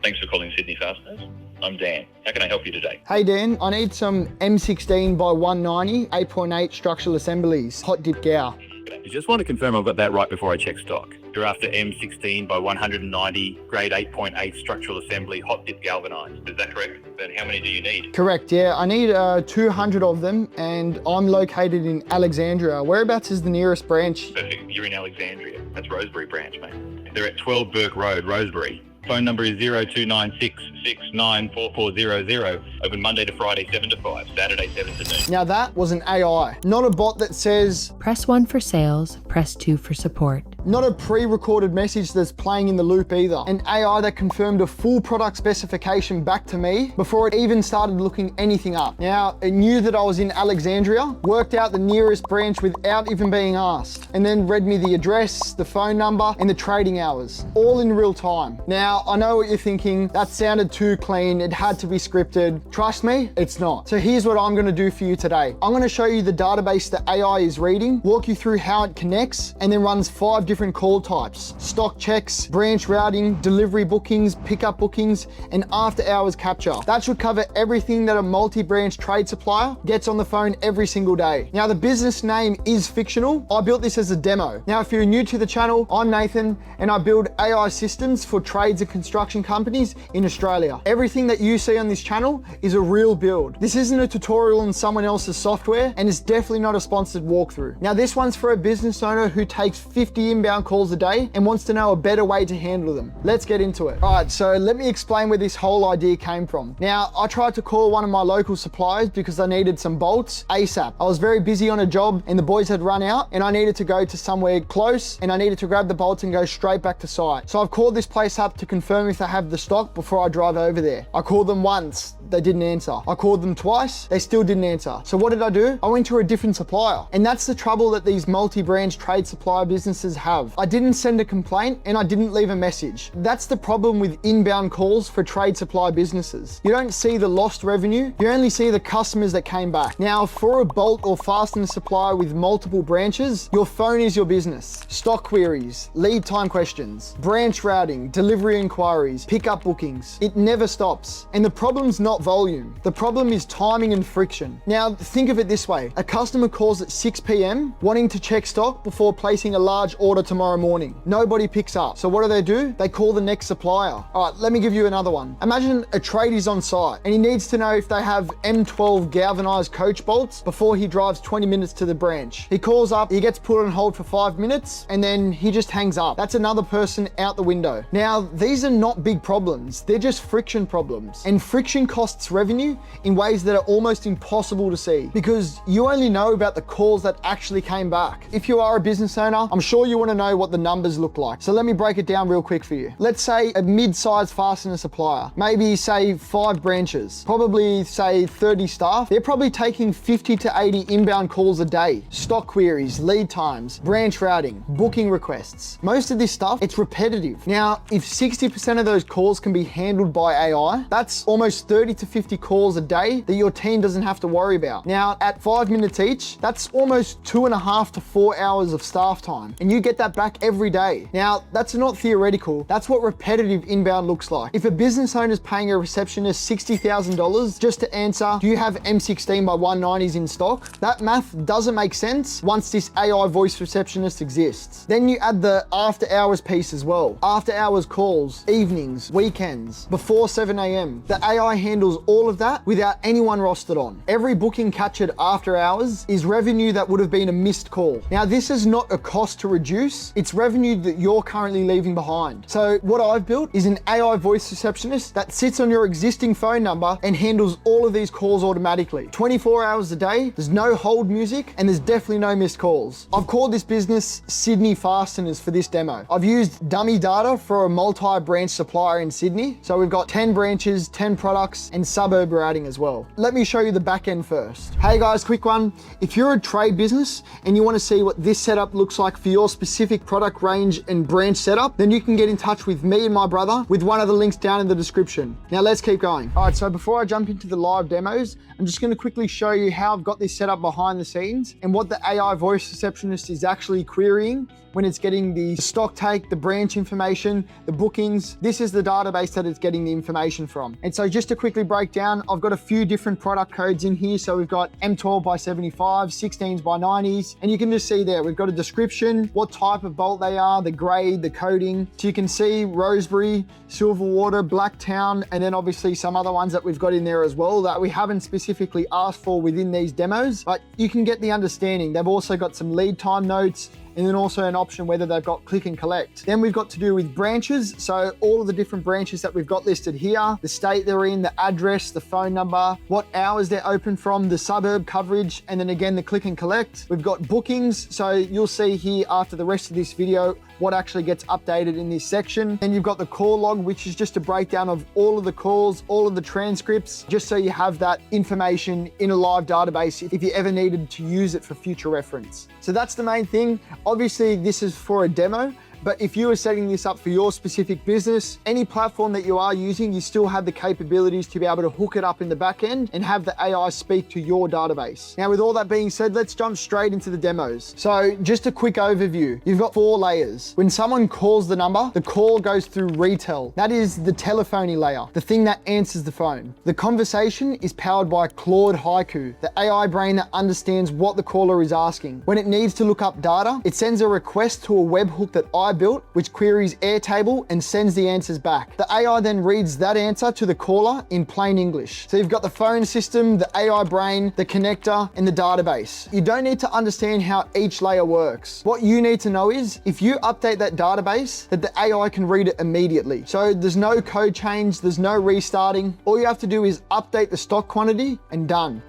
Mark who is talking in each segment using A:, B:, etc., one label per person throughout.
A: Thanks for calling Sydney Fasteners. I'm Dan. How can I help you today?
B: Hey Dan, I need some M16 by 190, 8.8 structural assemblies, hot dip gow.
C: I just want to confirm I've got that right before I check stock. You're after M16 by 190, grade 8.8 structural assembly, hot dip galvanized.
A: Is that correct? Then how many do you need?
B: Correct, yeah. I need 200 of them and I'm located in Alexandria. Whereabouts is the nearest branch?
A: Perfect. You're in Alexandria. That's Rosebery branch, mate. They're at 12 Burke Road, Rosebery. Phone number is 0296 694400. Open Monday to Friday, 7 to 5, Saturday, 7 to noon.
B: Now that was an AI, not a bot that says,
D: Press 1 for sales, press 2 for support.
B: not a pre-recorded message that's playing in the loop either. An AI that confirmed a full product specification back to me before it even started looking anything up. Now, it knew that I was in Alexandria, worked out the nearest branch without even being asked, and then read me the address, the phone number, and the trading hours, all in real time. Now, I know what you're thinking, that sounded too clean, it had to be scripted. Trust me, it's not. So here's what I'm gonna do for you today. I'm gonna show you the database that AI is reading, walk you through how it connects, and then runs 5 different call types: stock checks, branch routing, delivery bookings, pickup bookings, and after hours capture. That should cover everything that a multi-branch trade supplier gets on the phone every single day. Now, the business name is fictional. I built this as a demo. Now, if you're new to the channel, I'm Nathan, and I build AI systems for trades and construction companies in Australia. Everything that you see on this channel is a real build. This isn't a tutorial on someone else's software, and it's definitely not a sponsored walkthrough. Now, this one's for a business owner who takes 50 inbound calls a day and wants to know a better way to handle them. Let's get into it. All right, so let me explain where this whole idea came from. Now, I tried to call one of my local suppliers because I needed some bolts ASAP. I was very busy on a job and the boys had run out and I needed to go to somewhere close and I needed to grab the bolts and go straight back to site. So I've called this place up to confirm if they have the stock before I drive over there. I called them once, they didn't answer. I called them twice, they still didn't answer. So what did I do? I went to a different supplier. And that's the trouble that these multi-branch trade supplier businesses have. I didn't send a complaint and I didn't leave a message. That's the problem with inbound calls for trade supply businesses. You don't see the lost revenue, you only see the customers that came back. Now, for a bolt or fastener supplier with multiple branches, your phone is your business. Stock queries, lead time questions, branch routing, delivery inquiries, pickup bookings. It never stops. And the problem's not volume. The problem is timing and friction. Now, think of it this way. A customer calls at 6 p.m. wanting to check stock before placing a large order tomorrow morning. Nobody picks up. So what do? They call the next supplier. All right, let me give you another one. Imagine a tradie's on site and he needs to know if they have M12 galvanized coach bolts before he drives 20 minutes to the branch. He calls up, he gets put on hold for 5 minutes, and then he just hangs up. That's another person out the window. Now, these are not big problems. They're just friction problems. And friction costs revenue in ways that are almost impossible to see because you only know about the calls that actually came back. If you are a business owner, I'm sure you want to know what the numbers look like. So let me break it down real quick for you. Let's say a mid-sized fastener supplier, maybe say 5 branches, probably say 30 staff. They're probably taking 50 to 80 inbound calls a day. Stock queries, lead times, branch routing, booking requests. Most of this stuff, it's repetitive. Now, if 60% of those calls can be handled by AI, that's almost 30 to 50 calls a day that your team doesn't have to worry about. Now, at 5 minutes each, that's almost 2.5 to 4 hours of staff time, and you get that back every day. Now, that's not theoretical. That's what repetitive inbound looks like. If a business owner is paying a receptionist $60,000 just to answer, do you have M16 by 190s in stock? That math doesn't make sense once this AI voice receptionist exists. Then you add the after hours piece as well. After hours calls, evenings, weekends, before 7 a.m. The AI handles all of that without anyone rostered on. Every booking captured after hours is revenue that would have been a missed call. Now, this is not a cost to reduce, it's revenue that you're currently leaving behind. So what I've built is an AI voice receptionist that sits on your existing phone number and handles all of these calls automatically. 24 hours a day, there's no hold music, and there's definitely no missed calls. I've called this business Sydney Fasteners for this demo. I've used dummy data for a multi-branch supplier in Sydney. So we've got 10 branches, 10 products, and suburb routing as well. Let me show you the back end first. Hey guys, quick one. If you're a trade business and you want to see what this setup looks like for your specific product range and branch setup, then you can get in touch with me and my brother with one of the links down in the description. Now let's keep going. All right, so before I jump into the live demos, I'm just going to quickly show you how I've got this set up behind the scenes and what the AI Voice Receptionist is actually querying when it's getting the stock take, the branch information, the bookings. This is the database that it's getting the information from. And so just to quickly break down, I've got a few different product codes in here. So we've got M12 by 75, 16s by 90s, and you can just see there, we've got a description, what type of bolt they are, the grade, the coating. So you can see Rosebery, Silverwater, Blacktown, and then obviously some other ones that we've got in there as well that we haven't specifically asked for within these demos, but you can get the understanding. They've also got some lead time notes, and then also an option whether they've got click and collect. Then we've got to do with branches. So all of the different branches that we've got listed here, the state they're in, the address, the phone number, what hours they're open from, the suburb coverage, and then again, the click and collect. We've got bookings. So you'll see here after the rest of this video, what actually gets updated in this section. Then you've got the call log, which is just a breakdown of all of the calls, all of the transcripts, just so you have that information in a live database if you ever needed to use it for future reference. So that's the main thing. Obviously, this is for a demo, but if you are setting this up for your specific business, any platform that you are using, you still have the capabilities to be able to hook it up in the back end and have the AI speak to your database. Now, with all that being said, let's jump straight into the demos. So just a quick overview. You've got 4 layers. When someone calls the number, the call goes through retail. That is the telephony layer, the thing that answers the phone. The conversation is powered by Claude Haiku, the AI brain that understands what the caller is asking. When it needs to look up data, it sends a request to a webhook that I built, which queries Airtable and sends the answers back. The AI then reads that answer to the caller in plain English. So you've got the phone system, the AI brain, the connector, and the database. You don't need to understand how each layer works. What you need to know is if you update that database, that the AI can read it immediately. So there's no code change, there's no restarting. All you have to do is update the stock quantity and done.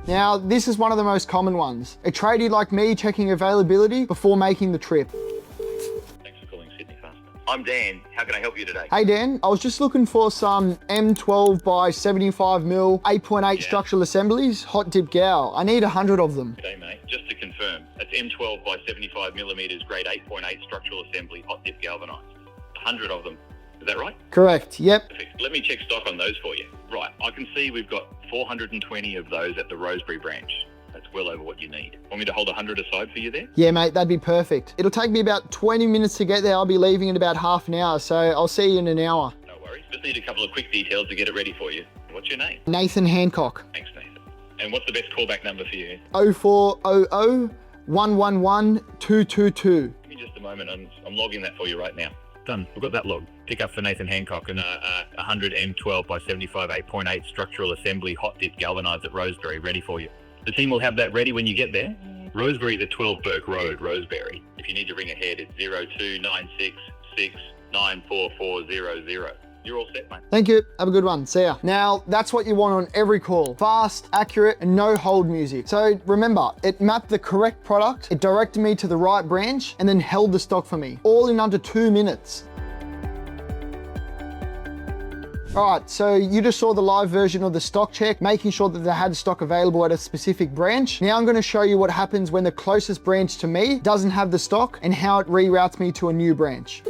B: Now, this is one of the most common ones. A tradie like me checking availability before making the trip.
A: Thanks for calling Sydney Fastener. I'm Dan. How can I help you today?
B: Hey Dan, I was just looking for some M12 by 75 mil, 8.8 structural assemblies, hot dip gal. I need 100 of them.
A: Okay, mate. Just to confirm, that's M12 by 75 millimeters, grade 8.8 structural assembly, hot dip galvanized. 100 of them. Is that right?
B: Correct, yep.
A: Perfect. Let me check stock on those for you. Right, I can see we've got 420 of those at the Rosebery branch. That's well over what you need. Want me to hold 100 aside for you there?
B: Yeah, mate, that'd be perfect. It'll take me about 20 minutes to get there. I'll be leaving in about half an hour, so I'll see you in an hour.
A: No worries. Just need a couple of quick details to get it ready for you. What's your name?
B: Nathan Hancock.
A: Thanks, Nathan. And what's the best callback number for you?
B: 0400 111 222.
A: Give me just a moment. I'm logging that for you right now.
C: Done. We've got that log. Pick up for Nathan Hancock and 100 M12 by 75 8.8 structural assembly hot dip galvanized at Rosebery, ready for you. The team will have that ready when you get there. Rosebery, the 12 Burke Road, Rosebery. If you need to ring ahead, it's 0296694400. You're all set, mate.
B: Thank you. Have a good one. See ya. Now, that's what you want on every call. Fast, accurate, and no hold music. So remember, it mapped the correct product, it directed me to the right branch, and then held the stock for me, all in under 2 minutes. All right, so you just saw the live version of the stock check, making sure that they had stock available at a specific branch. Now I'm gonna show you what happens when the closest branch to me doesn't have the stock and how it reroutes me to a new branch.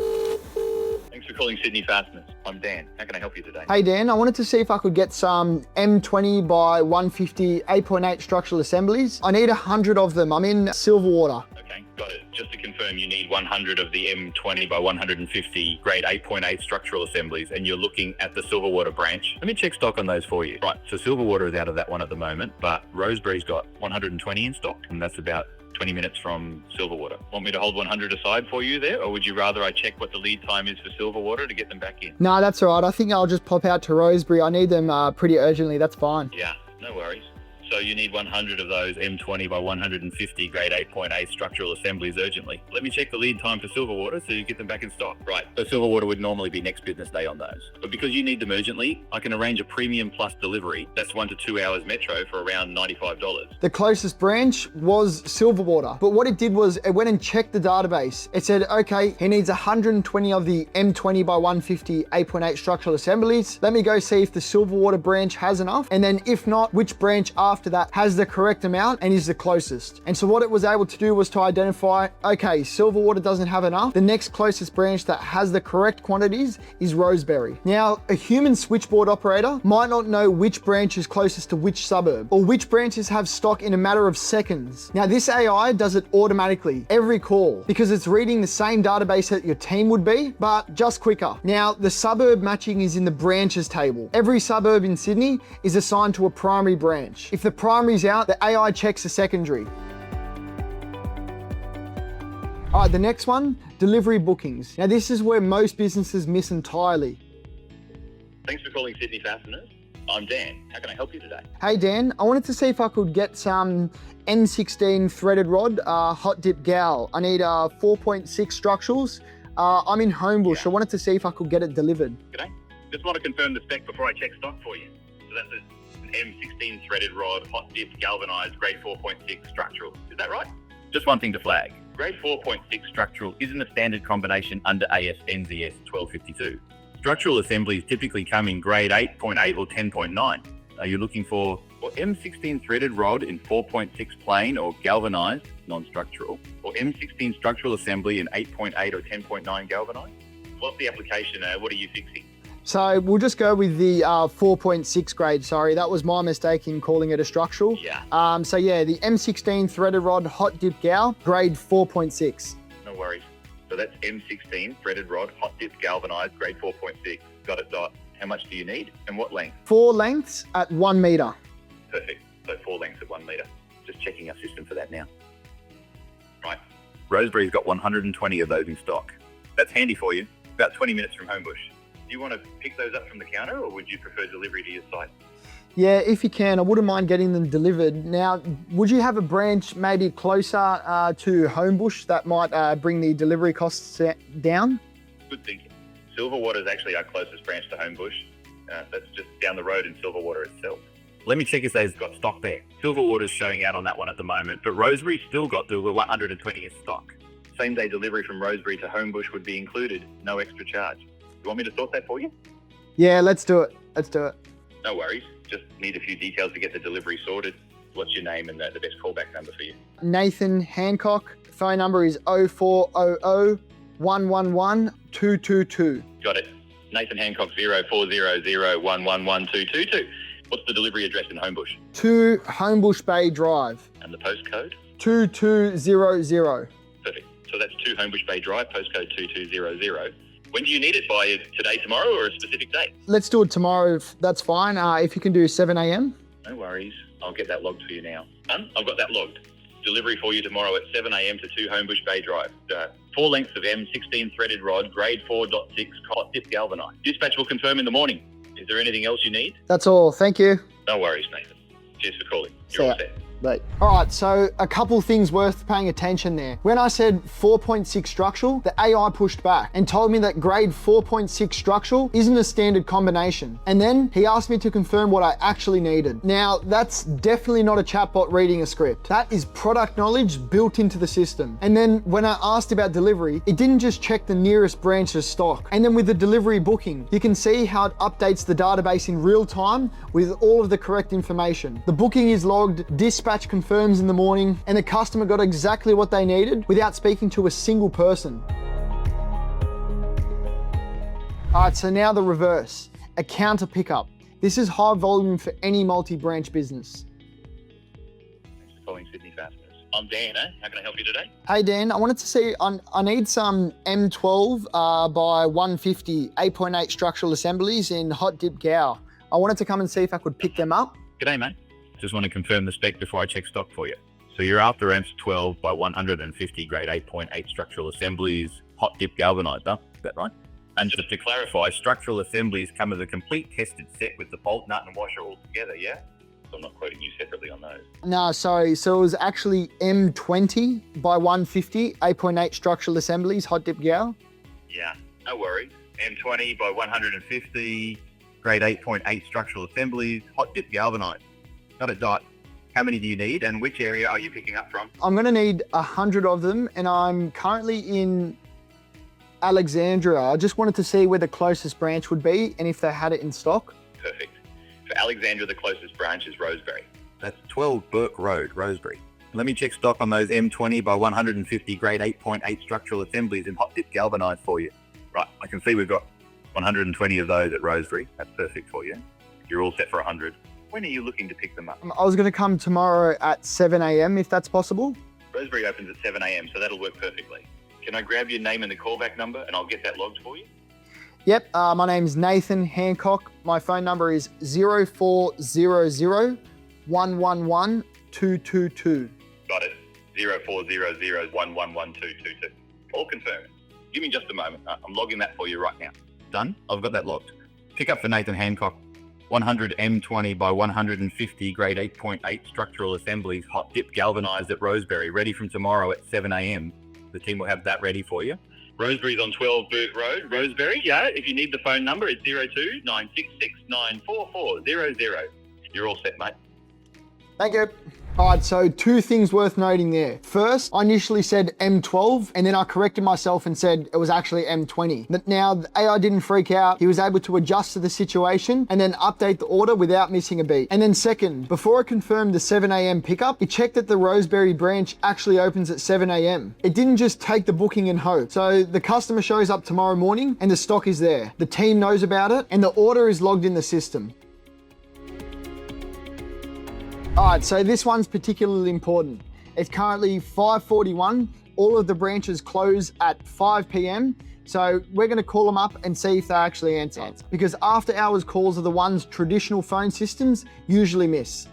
A: Thanks for calling Sydney Fasteners. I'm Dan. How can I help you today?
B: Hey Dan, I wanted to see if I could get some M20 by 150 8.8 structural assemblies. I need 100 of them. I'm in Silverwater.
A: Okay, got it. Just to confirm, you need 100 of the M20 by 150 grade 8.8 structural assemblies, and you're looking at the Silverwater branch.
C: Let me check stock on those for you. Right, so Silverwater is out of that one at the moment, but Rosebery's got 120 in stock, and that's about 20 minutes from Silverwater. Want me to hold 100 aside for you there, or would you rather I check what the lead time is for Silverwater to get them back in?
B: No, that's all right. I think I'll just pop out to Rosebery. I need them pretty urgently. That's fine.
A: Yeah, no worries.
C: So you need 100 of those M20 by 150 grade 8.8 structural assemblies urgently. Let me check the lead time for Silverwater so you get them back in stock. Right, so Silverwater would normally be next business day on those. But because you need them urgently, I can arrange a premium plus delivery. That's 1 to 2 hours metro for around $95.
B: The closest branch was Silverwater, but what it did was it went and checked the database. It said, okay, he needs 120 of the M20 by 150 8.8 structural assemblies. Let me go see if the Silverwater branch has enough, and then if not, which branch after that has the correct amount and is the closest. And so what it was able to do was to identify, okay, Silverwater doesn't have enough. The next closest branch that has the correct quantities is Rosebery. Now, a human switchboard operator might not know which branch is closest to which suburb or which branches have stock in a matter of seconds. Now, this AI does it automatically every call because it's reading the same database that your team would be, but just quicker. Now, the suburb matching is in the branches table. Every suburb in Sydney is assigned to a primary branch. If the primary's out, the AI checks the secondary. All right, the next one, delivery bookings. Now, this is where most businesses miss entirely.
C: Thanks for calling Sydney Fasteners. I'm Dan. How can I help you today?
B: Hey Dan, I wanted to see if I could get some N16 threaded rod, hot dip gal. I need 4.6 structurals. I'm in Homebush. I wanted to see if I could get it delivered.
C: G'day. Just want to confirm the spec before I check stock for you. So that's an M16 threaded rod, hot dip galvanized, grade 4.6 structural. Is that right? Just one thing to flag. Grade 4.6 structural isn't a standard combination under AS NZS 1252. Structural assemblies typically come in grade 8.8 or 10.9. Are you looking for M16 threaded rod in 4.6 plain or galvanized, non-structural, or M16 structural assembly in 8.8 or 10.9 galvanized? What's the application? What are you fixing?
B: So we'll just go with the 4.6 grade. Sorry, that was my mistake in calling it a structural.
C: Yeah.
B: So yeah, the M16 threaded rod, hot dip gal, grade 4.6.
C: No worries. So that's M16 threaded rod, hot dip galvanized, grade 4.6. Got it, Dot. How much do you need and what length?
B: 4 lengths at 1 meter.
C: Perfect. So 4 lengths at 1 meter. Just checking our system for that now. Right. Rosebery's got 120 of those in stock. That's handy for you. About 20 minutes from Homebush. Do you want to pick those up from the counter or would you prefer delivery to your site?
B: Yeah, if you can, I wouldn't mind getting them delivered. Now, would you have a branch maybe closer to Homebush that might bring the delivery costs down?
C: Good thinking. Silverwater is actually our closest branch to Homebush. That's just down the road in Silverwater itself. Let me check if they've got stock there. Silverwater's showing out on that one at the moment, but Rosebery's still got the 120 in stock. Same day delivery from Rosebery to Homebush would be included, no extra charge. You want me to sort that for you?
B: Yeah, let's do it. Let's do it.
C: No worries. Just need a few details to get the delivery sorted. What's your name and the best callback number for you?
B: Nathan Hancock. Phone number is 0400 111 222.
C: Got it. Nathan Hancock 0400 111 222. What's the delivery address in Homebush?
B: 2 Homebush Bay Drive.
C: And the postcode?
B: 2200.
C: Perfect. So that's 2 Homebush Bay Drive, postcode 2200. When do you need it by? Today, tomorrow, or a specific date?
B: Let's do it tomorrow, if that's fine. If you can do 7 a.m.
C: No worries. I'll get that logged for you now. Done? I've got that logged. Delivery for you tomorrow at 7 a.m. to 2 Homebush Bay Drive. 4 lengths of M16 threaded rod, grade 4.6, hot dip galvanized. Dispatch will confirm in the morning. Is there anything else you need?
B: That's all. Thank you.
C: No worries, Nathan. Cheers for calling. You're all set.
B: Right. All right, so a couple things worth paying attention there. When I said 4.6 structural, the AI pushed back and told me that grade 4.6 structural isn't a standard combination. And then he asked me to confirm what I actually needed. Now, that's definitely not a chatbot reading a script. That is product knowledge built into the system. And then when I asked about delivery, it didn't just check the nearest branch's stock. And then with the delivery booking, you can see how it updates the database in real time with all of the correct information. The booking is logged, dispatch confirms in the morning, and the customer got exactly what they needed without speaking to a single person. All right, so now the reverse, a counter pickup. This is high volume for any multi-branch business.
C: Thanks for calling Sydney Fasteners. I'm Dan, How can I help you today?
B: Hey Dan, I wanted to see, I need some M12 by 150 8.8 structural assemblies in hot dip Gow. I wanted to come and see if I could pick them up.
C: G'day, mate. Just want to confirm the spec before I check stock for you. So you're after M12 by 150 grade 8.8 structural assemblies, hot dip galvanized, huh? Is that right? And just to clarify, structural assemblies come as a complete tested set with the bolt, nut and washer all together, yeah?
A: So I'm not quoting you separately on those.
B: No, sorry. So it was actually M20 by 150, 8.8 structural assemblies, hot dip gal.
A: Yeah, no worries. M20 by 150, grade 8.8 structural assemblies, hot dip galvanized. Got it, Dot. How many do you need and which area are you picking up from?
B: I'm going to need 100 of them, and I'm currently in Alexandria. I just wanted to see where the closest branch would be and if they had it in stock.
A: Perfect. For Alexandria, the closest branch is Rosebery.
C: That's 12 Burke Road, Rosebery. Let me check stock on those M20 by 150 grade 8.8 structural assemblies in hot dip galvanized for you. Right, I can see we've got 120 of those at Rosebery. That's perfect for you. You're all set for 100. When are you looking to pick them up?
B: I was going to come tomorrow at 7 a.m. if that's possible.
A: Rosebery opens at 7 a.m, so that'll work perfectly. Can I grab your name and the callback number and I'll get that logged for you?
B: Yep, my name's Nathan Hancock. My phone number is 0400 111 222.
A: Got it. 0400 111 222. All confirmed. Give me just a moment. I'm logging that for you right now.
C: Done? I've got that logged. Pick up for Nathan Hancock. 100 M20 by 150 grade 8.8 structural assemblies, hot dip galvanized at Rosebery, ready from tomorrow at 7 a.m. The team will have that ready for you.
A: Rosebery's on 12 Burke Road, Rosebery. Yeah, if you need the phone number, it's 02-966-94400. You're all set, mate.
B: Thank you. All right, so two things worth noting there. First, I initially said M12, and then I corrected myself and said it was actually M20. But now the AI didn't freak out. He was able to adjust to the situation and then update the order without missing a beat. And then second, before I confirmed the 7 a.m. pickup, it checked that the Rosebery branch actually opens at 7 a.m. It didn't just take the booking and hope. So the customer shows up tomorrow morning and the stock is there. The team knows about it and the order is logged in the system. All right, so this one's particularly important. It's currently 5:41. All of the branches close at 5 p.m. So we're going to call them up and see if they actually answer. Because after hours calls are the ones traditional phone systems usually miss.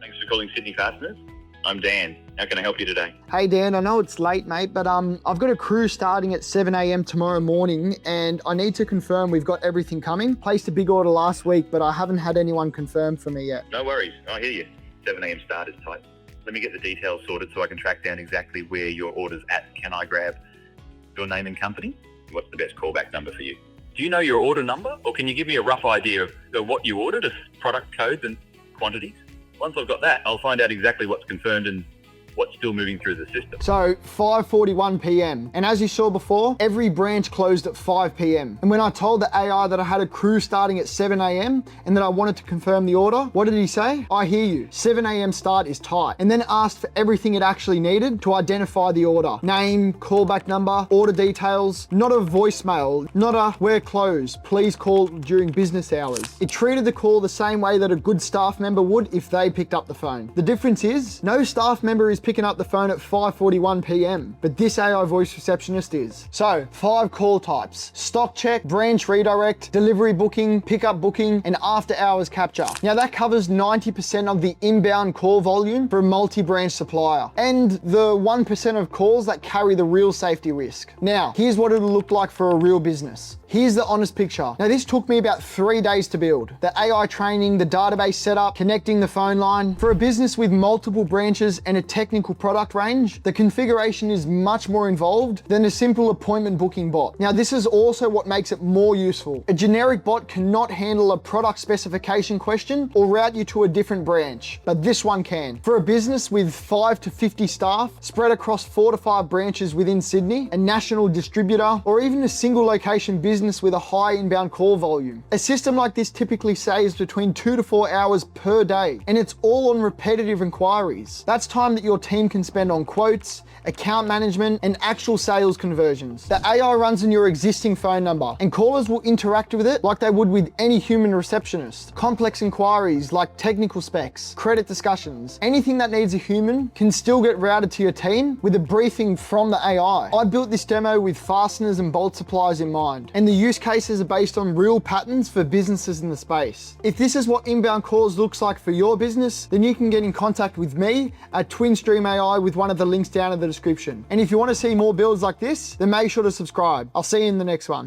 A: Thanks for calling Sydney Fasteners. I'm Dan. How can I help you today?
B: Hey Dan, I know it's late mate, but I've got a crew starting at 7 a.m. tomorrow morning and I need to confirm we've got everything coming. Placed a big order last week, but I haven't had anyone confirm for me yet.
A: No worries. I hear you. 7 a.m. start is tight. Let me get the details sorted so I can track down exactly where your order's at. Can I grab your name and company? What's the best callback number for you?
C: Do you know your order number, or can you give me a rough idea of what you ordered, as product codes and quantities? Once I've got that, I'll find out exactly what's confirmed and what's still moving through the system.
B: So 5:41 p.m. And as you saw before, every branch closed at 5 p.m. And when I told the AI that I had a crew starting at 7 a.m. and that I wanted to confirm the order, what did he say? I hear you. 7 a.m. start is tight. And then asked for everything it actually needed to identify the order. Name, callback number, order details, not a voicemail, not a we're closed, please call during business hours. It treated the call the same way that a good staff member would if they picked up the phone. The difference is, no staff member is picking up the phone at 5:41 p.m. but this AI voice receptionist is. So 5 call types: stock check, branch redirect, delivery booking, pickup booking, and after hours capture. Now that covers 90% of the inbound call volume for a multi-branch supplier and the 1% of calls that carry the real safety risk. Now here's what it'll look like for a real business. Here's the honest picture. Now this took me about 3 days to build. The AI training, the database setup, connecting the phone line. For a business with multiple branches and a technical product range, the configuration is much more involved than a simple appointment booking bot. Now this is also what makes it more useful. A generic bot cannot handle a product specification question or route you to a different branch, but this one can. For a business with 5 to 50 staff spread across 4 to 5 branches within Sydney, a national distributor, or even a single location business with a high inbound call volume, a system like this typically saves between 2 to 4 hours per day, and it's all on repetitive inquiries. That's time that your team can spend on quotes, account management, and actual sales conversions. The AI runs on your existing phone number, and callers will interact with it like they would with any human receptionist. Complex inquiries like technical specs, credit discussions, anything that needs a human can still get routed to your team with a briefing from the AI. I built this demo with fasteners and bolt supplies in mind, and the use cases are based on real patterns for businesses in the space. If this is what inbound calls looks like for your business, then you can get in contact with me at TwinStream AI with one of the links down in the description. And if you want to see more builds like this, then make sure to subscribe. I'll see you in the next one.